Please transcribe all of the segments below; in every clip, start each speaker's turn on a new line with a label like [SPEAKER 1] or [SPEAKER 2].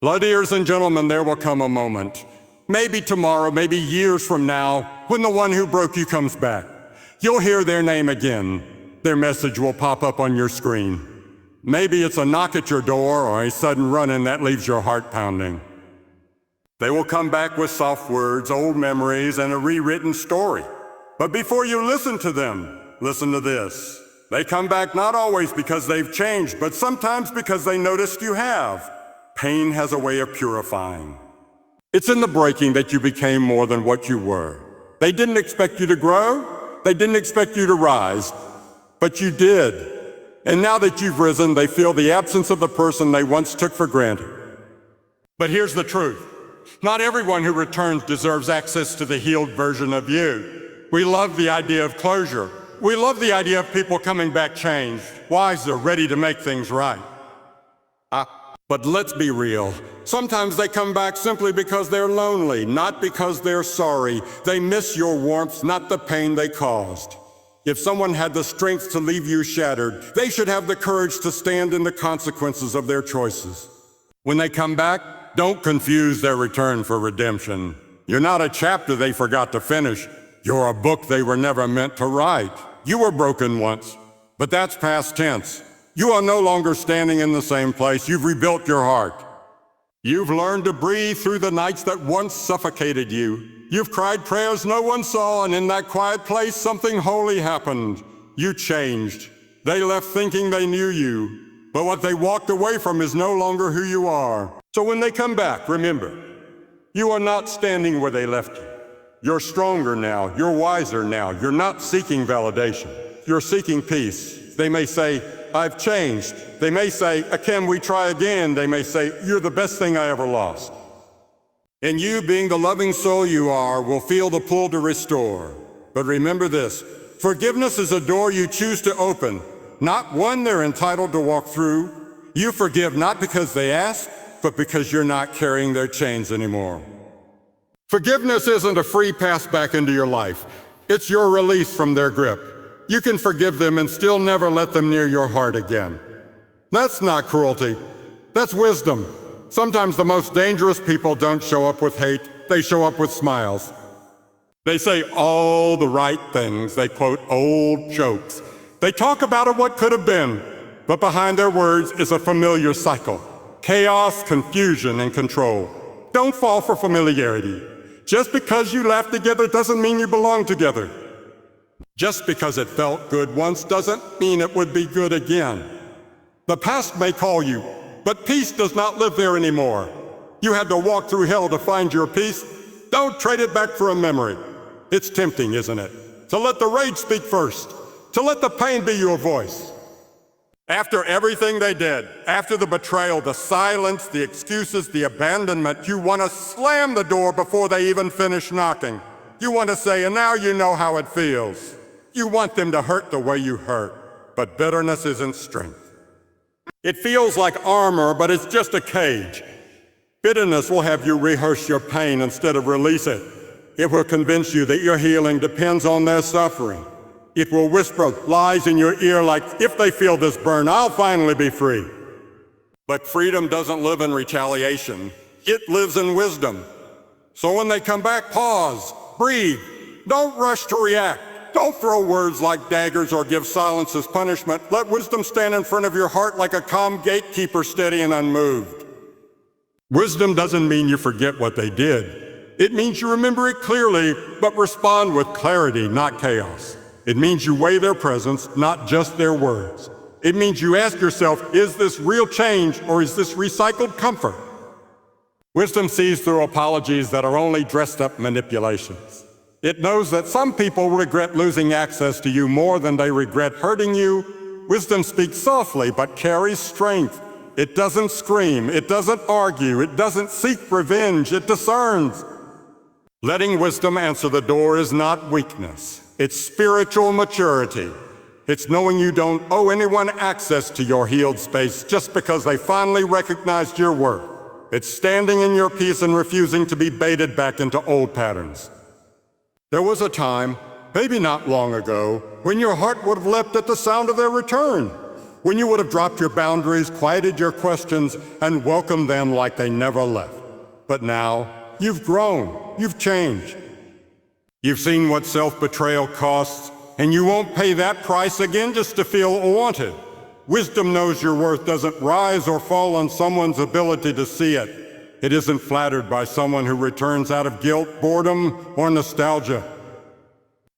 [SPEAKER 1] Ladies and gentlemen, there will come a moment, maybe tomorrow, maybe years from now, when the one who broke you comes back. You'll hear their name again. Their message will pop up on your screen. Maybe it's a knock at your door or a sudden run-in that leaves your heart pounding. They will come back with soft words, old memories, and a rewritten story. But before you listen to them, listen to this. They come back not always because they've changed, but sometimes because they noticed you have. Pain has a way of purifying. It's in the breaking that you became more than what you were. They didn't expect you to grow. They didn't expect you to rise. But you did. And now that you've risen, they feel the absence of the person they once took for granted. But here's the truth. Not everyone who returns deserves access to the healed version of you. We love the idea of closure. We love the idea of people coming back changed, wiser, ready to make things right. But let's be real. Sometimes they come back simply because they're lonely, not because they're sorry. They miss your warmth, not the pain they caused. If someone had the strength to leave you shattered, they should have the courage to stand in the consequences of their choices. When they come back, don't confuse their return for redemption. You're not a chapter they forgot to finish. You're a book they were never meant to write. You were broken once, but that's past tense. You are no longer standing in the same place. You've rebuilt your heart. You've learned to breathe through the nights that once suffocated you. You've cried prayers no one saw, and in that quiet place, something holy happened. You changed. They left thinking they knew you, but what they walked away from is no longer who you are. So when they come back, remember, you are not standing where they left you. You're stronger now. You're wiser now. You're not seeking validation. You're seeking peace. They may say, I've changed. They may say, can we try again? They may say, you're the best thing I ever lost. And you, being the loving soul you are, will feel the pull to restore. But remember this, forgiveness is a door you choose to open, not one they're entitled to walk through. You forgive not because they ask, but because you're not carrying their chains anymore. Forgiveness isn't a free pass back into your life. It's your release from their grip. You can forgive them and still never let them near your heart again. That's not cruelty. That's wisdom. Sometimes the most dangerous people don't show up with hate. They show up with smiles. They say all the right things. They quote old jokes. They talk about what could have been, but behind their words is a familiar cycle. Chaos, confusion, and control. Don't fall for familiarity. Just because you laugh together doesn't mean you belong together. Just because it felt good once doesn't mean it would be good again. The past may call you, but peace does not live there anymore. You had to walk through hell to find your peace. Don't trade it back for a memory. It's tempting, isn't it? To let the rage speak first, to let the pain be your voice. After everything they did, after the betrayal, the silence, the excuses, the abandonment, you want to slam the door before they even finish knocking. You want to say, and now you know how it feels. You want them to hurt the way you hurt, but bitterness isn't strength. It feels like armor, but it's just a cage. Bitterness will have you rehearse your pain instead of release it. It will convince you that your healing depends on their suffering. It will whisper lies in your ear like, if they feel this burn, I'll finally be free. But freedom doesn't live in retaliation. It lives in wisdom. So when they come back, pause, breathe. Don't rush to react. Don't throw words like daggers or give silence as punishment. Let wisdom stand in front of your heart like a calm gatekeeper, steady and unmoved. Wisdom doesn't mean you forget what they did. It means you remember it clearly, but respond with clarity, not chaos. It means you weigh their presence, not just their words. It means you ask yourself, is this real change or is this recycled comfort? Wisdom sees through apologies that are only dressed up manipulations. It knows that some people regret losing access to you more than they regret hurting you. Wisdom speaks softly but carries strength. It doesn't scream, it doesn't argue, it doesn't seek revenge, it discerns. Letting wisdom answer the door is not weakness. It's spiritual maturity. It's knowing you don't owe anyone access to your healed space just because they finally recognized your worth. It's standing in your peace and refusing to be baited back into old patterns. There was a time, maybe not long ago, when your heart would have leapt at the sound of their return. when you would have dropped your boundaries, quieted your questions, and welcomed them like they never left. But now, you've grown, you've changed. You've seen what self-betrayal costs, and you won't pay that price again just to feel wanted. Wisdom knows your worth doesn't rise or fall on someone's ability to see it. It isn't flattered by someone who returns out of guilt, boredom, or nostalgia.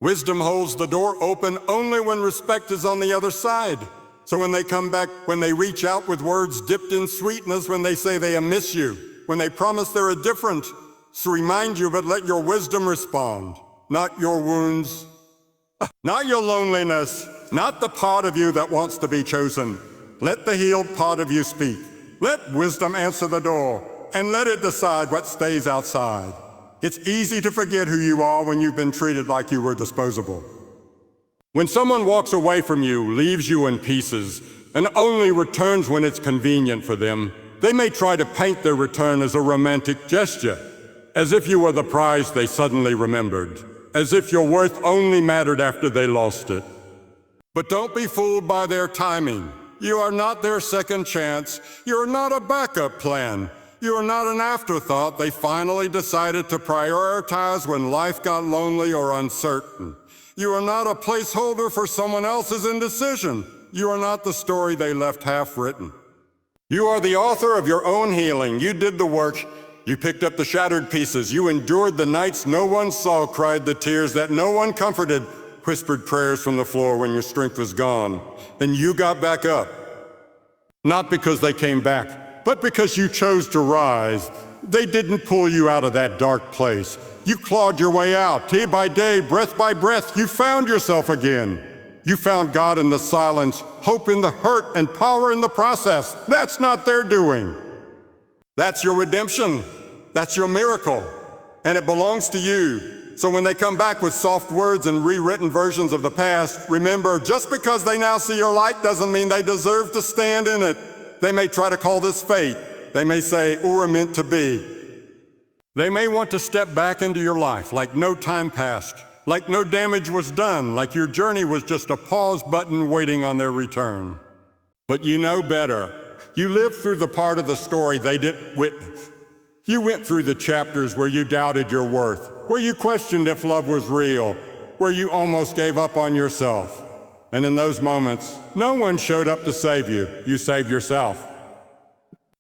[SPEAKER 1] Wisdom holds the door open only when respect is on the other side. So when they come back, when they reach out with words dipped in sweetness, when they say they miss you, when they promise they're different, so remind you, but let your wisdom respond, not your wounds, not your loneliness, not the part of you that wants to be chosen. Let the healed part of you speak. Let wisdom answer the door, and let it decide what stays outside. It's easy to forget who you are when you've been treated like you were disposable. When someone walks away from you, leaves you in pieces, and only returns when it's convenient for them, they may try to paint their return as a romantic gesture, as if you were the prize they suddenly remembered, as if your worth only mattered after they lost it. But don't be fooled by their timing. You are not their second chance. You're not a backup plan. You are not an afterthought they finally decided to prioritize when life got lonely or uncertain. You are not a placeholder for someone else's indecision. You are not the story they left half written. You are the author of your own healing. You did the work. You picked up the shattered pieces. You endured the nights no one saw, cried the tears that no one comforted, whispered prayers from the floor when your strength was gone. Then you got back up. Not because they came back, but because you chose to rise. They didn't pull you out of that dark place. You clawed your way out, day by day, breath by breath. You found yourself again. You found God in the silence, hope in the hurt, and power in the process. That's not their doing. That's your redemption. That's your miracle. And it belongs to you. So when they come back with soft words and rewritten versions of the past, remember, just because they now see your light doesn't mean they deserve to stand in it. They may try to call this fate. They may say, or meant to be. They may want to step back into your life like no time passed, like no damage was done, like your journey was just a pause button waiting on their return. But you know better. You lived through the part of the story they didn't witness. You went through the chapters where you doubted your worth, where you questioned if love was real, where you almost gave up on yourself. And in those moments, no one showed up to save you. You saved yourself.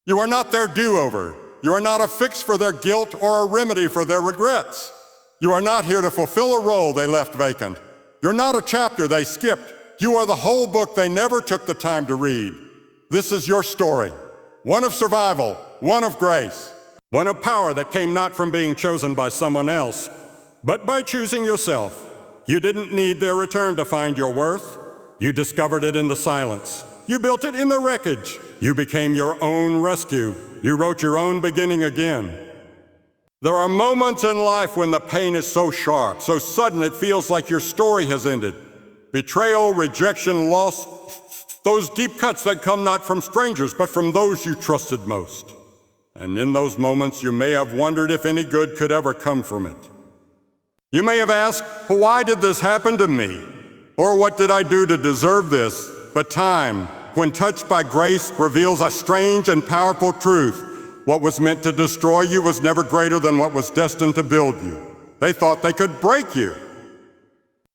[SPEAKER 1] You are not their do-over. You are not a fix for their guilt or a remedy for their regrets. You are not here to fulfill a role they left vacant. You're not a chapter they skipped. You are the whole book they never took the time to read. This is your story, one of survival, one of grace, one of power that came not from being chosen by someone else, but by choosing yourself. You didn't need their return to find your worth. You discovered it in the silence. You built it in the wreckage. You became your own rescue. You wrote your own beginning again. There are moments in life when the pain is so sharp, so sudden it feels like your story has ended. Betrayal, rejection, loss, those deep cuts that come not from strangers, but from those you trusted most. And in those moments, you may have wondered if any good could ever come from it. You may have asked, why did this happen to me? Or what did I do to deserve this? But time, when touched by grace, reveals a strange and powerful truth. What was meant to destroy you was never greater than what was destined to build you. They thought they could break you.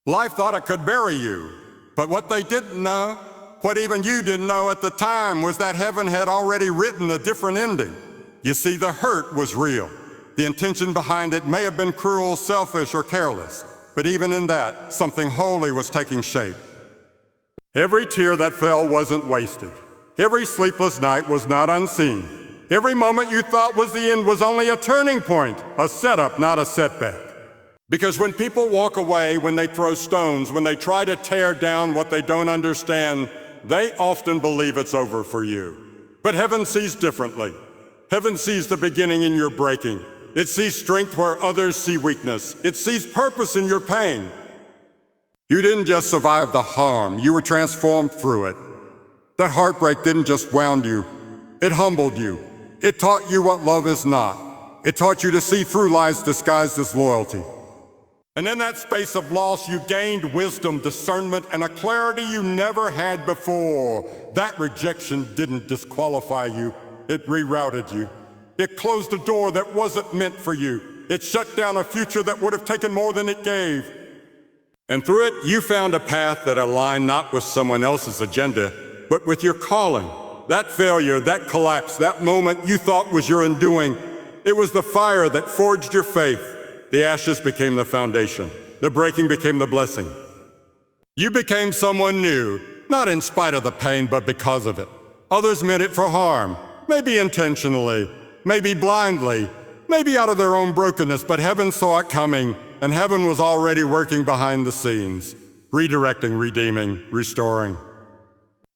[SPEAKER 1] Life thought it could bury you. But what they didn't know, what even you didn't know at the time, was that heaven had already written a different ending. You see, the hurt was real. The intention behind it may have been cruel, selfish, or careless. But even in that, something holy was taking shape. Every tear that fell wasn't wasted. Every sleepless night was not unseen. Every moment you thought was the end was only a turning point, a setup, not a setback. Because when people walk away, when they throw stones, when they try to tear down what they don't understand, they often believe it's over for you. But heaven sees differently. Heaven sees the beginning in your breaking. It sees strength where others see weakness. It sees purpose in your pain. You didn't just survive the harm, you were transformed through it. That heartbreak didn't just wound you, it humbled you. It taught you what love is not. It taught you to see through lies disguised as loyalty. And in that space of loss, you gained wisdom, discernment, and a clarity you never had before. That rejection didn't disqualify you. It rerouted you. It closed a door that wasn't meant for you. It shut down a future that would have taken more than it gave. And through it, you found a path that aligned not with someone else's agenda, but with your calling. That failure, that collapse, that moment you thought was your undoing, it was the fire that forged your faith. The ashes became the foundation. The breaking became the blessing. You became someone new, not in spite of the pain, but because of it. Others meant it for harm, maybe intentionally, maybe blindly, maybe out of their own brokenness, but heaven saw it coming, and heaven was already working behind the scenes, redirecting, redeeming, restoring.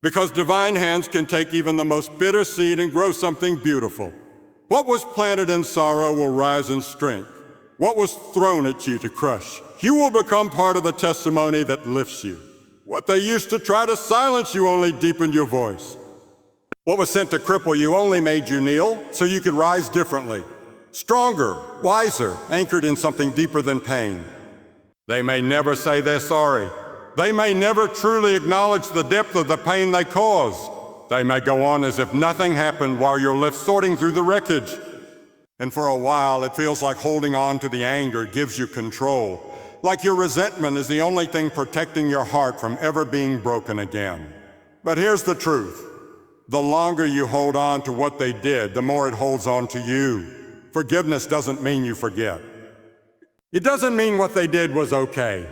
[SPEAKER 1] Because divine hands can take even the most bitter seed and grow something beautiful. What was planted in sorrow will rise in strength. What was thrown at you to crush, you will become part of the testimony that lifts you. What they used to try to silence you only deepened your voice. What was sent to cripple you only made you kneel so you could rise differently. Stronger, wiser, anchored in something deeper than pain. They may never say they're sorry. They may never truly acknowledge the depth of the pain they caused. They may go on as if nothing happened while you're left sorting through the wreckage. And for a while, it feels like holding on to the anger gives you control, like your resentment is the only thing protecting your heart from ever being broken again. But here's the truth. The longer you hold on to what they did, the more it holds on to you. Forgiveness doesn't mean you forget. It doesn't mean what they did was okay.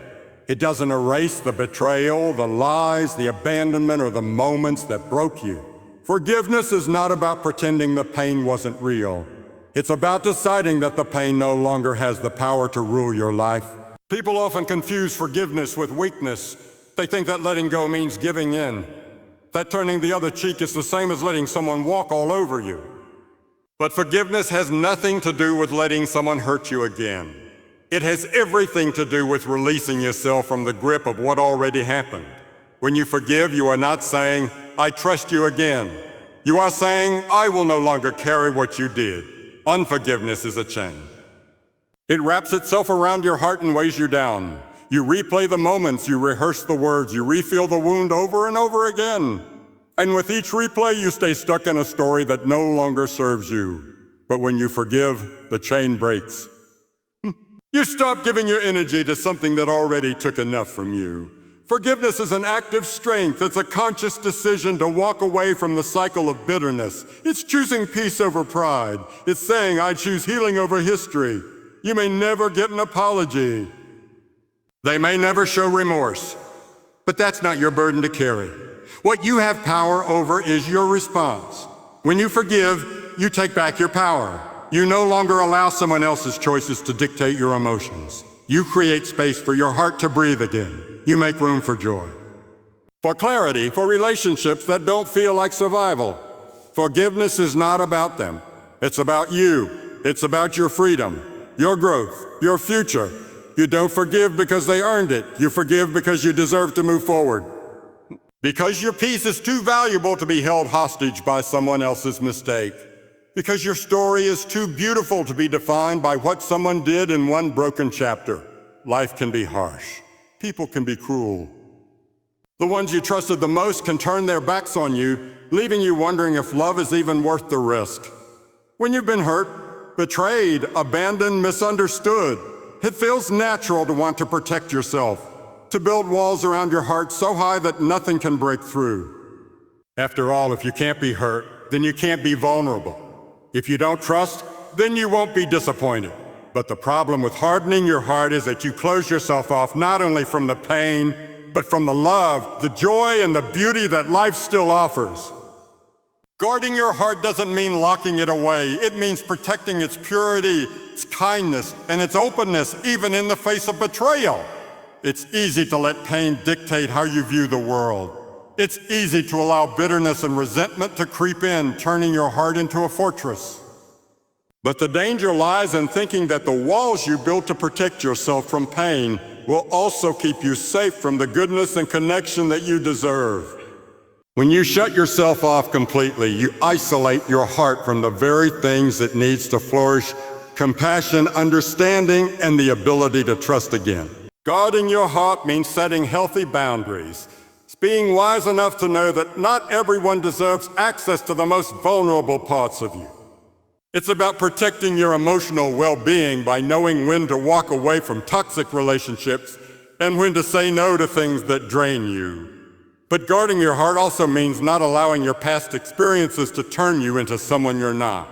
[SPEAKER 1] It doesn't erase the betrayal, the lies, the abandonment, or the moments that broke you. Forgiveness is not about pretending the pain wasn't real. It's about deciding that the pain no longer has the power to rule your life. People often confuse forgiveness with weakness. They think that letting go means giving in, that turning the other cheek is the same as letting someone walk all over you. But forgiveness has nothing to do with letting someone hurt you again. It has everything to do with releasing yourself from the grip of what already happened. When you forgive, you are not saying, "I trust you again." You are saying, "I will no longer carry what you did." Unforgiveness is a chain. It wraps itself around your heart and weighs you down. You replay the moments, you rehearse the words, you refeel the wound over and over again. And with each replay, you stay stuck in a story that no longer serves you. But when you forgive, the chain breaks. You stop giving your energy to something that already took enough from you. Forgiveness is an act of strength. It's a conscious decision to walk away from the cycle of bitterness. It's choosing peace over pride. It's saying, "I choose healing over history." You may never get an apology. They may never show remorse, but that's not your burden to carry. What you have power over is your response. When you forgive, you take back your power. You no longer allow someone else's choices to dictate your emotions. You create space for your heart to breathe again. You make room for joy, for clarity, for relationships that don't feel like survival. Forgiveness is not about them. It's about you. It's about your freedom, your growth, your future. You don't forgive because they earned it. You forgive because you deserve to move forward. Because your peace is too valuable to be held hostage by someone else's mistake. Because your story is too beautiful to be defined by what someone did in one broken chapter. Life can be harsh. People can be cruel. The ones you trusted the most can turn their backs on you, leaving you wondering if love is even worth the risk. When you've been hurt, betrayed, abandoned, misunderstood, it feels natural to want to protect yourself, to build walls around your heart so high that nothing can break through. After all, if you can't be hurt, then you can't be vulnerable. If you don't trust, then you won't be disappointed. But the problem with hardening your heart is that you close yourself off not only from the pain, but from the love, the joy, and the beauty that life still offers. Guarding your heart doesn't mean locking it away. It means protecting its purity, its kindness, and its openness, even in the face of betrayal. It's easy to let pain dictate how you view the world. It's easy to allow bitterness and resentment to creep in, turning your heart into a fortress. But the danger lies in thinking that the walls you built to protect yourself from pain will also keep you safe from the goodness and connection that you deserve. When you shut yourself off completely, you isolate your heart from the very things it needs to flourish compassion, understanding, and the ability to trust again. Guarding your heart means setting healthy boundaries. It's being wise enough to know that not everyone deserves access to the most vulnerable parts of you. It's about protecting your emotional well-being by knowing when to walk away from toxic relationships and when to say no to things that drain you. But guarding your heart also means not allowing your past experiences to turn you into someone you're not.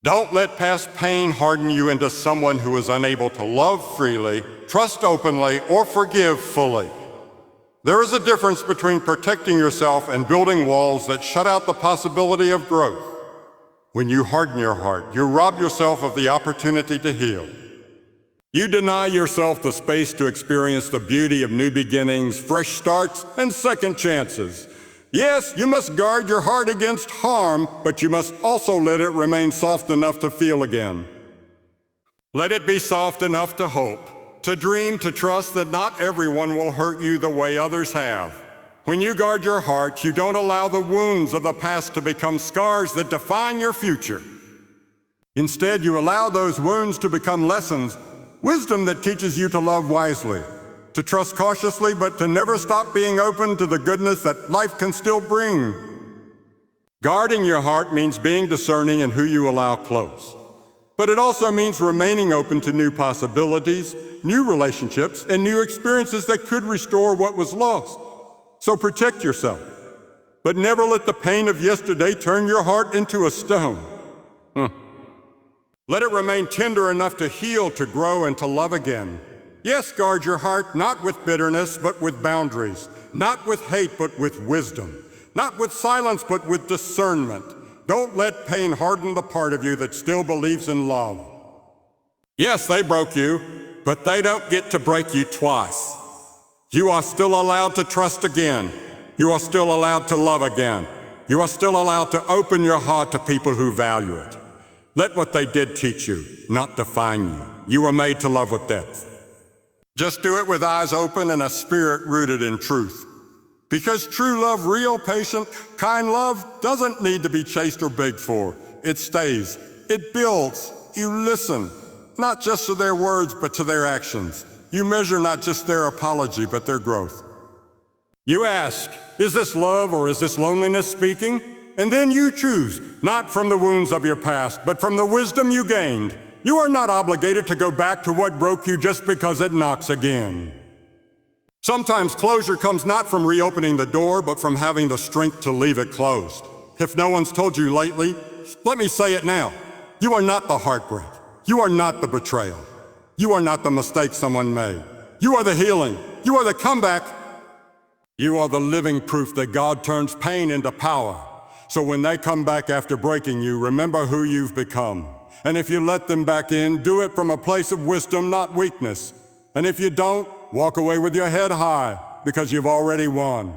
[SPEAKER 1] Don't let past pain harden you into someone who is unable to love freely, trust openly, or forgive fully. There is a difference between protecting yourself and building walls that shut out the possibility of growth. When you harden your heart, you rob yourself of the opportunity to heal. You deny yourself the space to experience the beauty of new beginnings, fresh starts, and second chances. Yes, you must guard your heart against harm, but you must also let it remain soft enough to feel again. Let it be soft enough to hope, to dream, to trust that not everyone will hurt you the way others have. When you guard your heart, you don't allow the wounds of the past to become scars that define your future. Instead, you allow those wounds to become lessons, wisdom that teaches you to love wisely, to trust cautiously, but to never stop being open to the goodness that life can still bring. Guarding your heart means being discerning in who you allow close. But it also means remaining open to new possibilities, new relationships, and new experiences that could restore what was lost. So protect yourself, but never let the pain of yesterday turn your heart into a stone. Let it remain tender enough to heal, to grow, and to love again. Yes, guard your heart, not with bitterness, but with boundaries. Not with hate, but with wisdom. Not with silence, but with discernment. Don't let pain harden the part of you that still believes in love. Yes, they broke you, but they don't get to break you twice. You are still allowed to trust again. You are still allowed to love again. You are still allowed to open your heart to people who value it. Let what they did teach you, not define you. You were made to love with depth. Just do it with eyes open and a spirit rooted in truth. Because true love, real, patient, kind love doesn't need to be chased or begged for. It stays. It builds. You listen, not just to their words, but to their actions. You measure not just their apology, but their growth. You ask, is this love or is this loneliness speaking? And then you choose, not from the wounds of your past, but from the wisdom you gained. You are not obligated to go back to what broke you just because it knocks again. Sometimes closure comes not from reopening the door, but from having the strength to leave it closed. If no one's told you lately, let me say it now. You are not the heartbreak. You are not the betrayal. You are not the mistake someone made. You are the healing. You are the comeback. You are the living proof that God turns pain into power. So when they come back after breaking you, remember who you've become. And if you let them back in, do it from a place of wisdom, not weakness. And if you don't, walk away with your head high, because you've already won.